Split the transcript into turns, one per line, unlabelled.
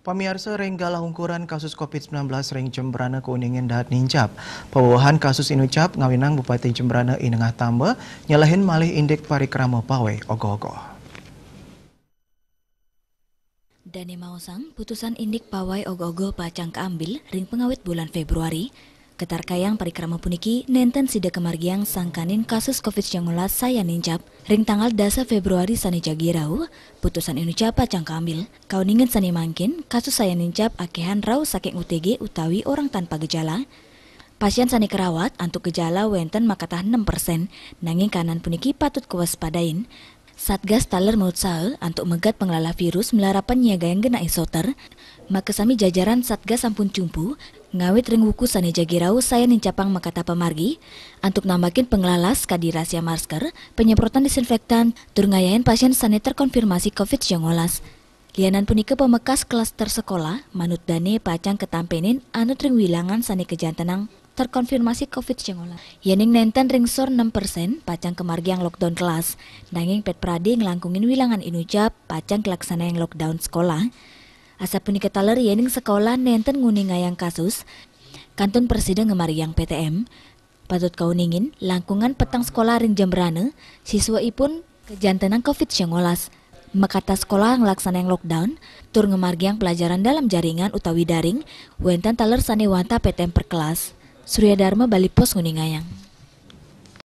Pamirsa renggalah ungkuran kasus COVID-19 ring Jemberana Kuningan dahat nincap. Pewahan kasus inucap ngawinang Bupati Jemberana inengah tambah nyalahin malih indik parikrama pawai ogo-ogo.
Dane mausang putusan indik pawai ogo-ogo pacang keambil ring pengawit bulan Februari. Ketarkayang parikrama puniki nenten sida kemargiang sangkanin kasus COVID-19 saya nincap ring tanggal 10 Februari sani jagirau putusan inucap pacang keambil kauningan sani mangkin kasus saya nincap akehan rau saking UTG utawi orang tanpa gejala. Pasien sani kerawat antuk gejala wenten makatah 6%, nanging kanan puniki patut kewaspadain. Satgas taler mautsae antuk megat pengelola virus melarapan nyaga yang gena isoter, maka sami jajaran Satgas sampun cumpu, ngawit ring wuku sani jagirau saya nincapang makata pamargi, antuk nambakin pengelalas kadirasia masker, penyemprotan disinfektan, tur ngayain pasien sani terkonfirmasi COVID-19. Lianan punika pemekas klaster sekolah, manut dane pacang ketampenin anut ring wilangan sani kejantenang terkonfirmasi COVID-19. Yening nenten ring sor 6% pacang kemargi yang lockdown kelas, nanging pet prade ngelangkungin wilangan inucap pacang kelaksana yang lockdown sekolah. Asa punika taler yening sekolah nenten nguning ngayang kasus, kantun presiden ngemari yang PTM, patut kauningin langkungan petang sekolah ring Jemberana, siswa ipun kejantenang COVID-19. Makata sekolah ngelaksana yang lockdown, tur ngemargiang pelajaran dalam jaringan utawi daring, wentan taler sane wanta PTM per kelas. Surya Dharma Bali Pos Nguningayang.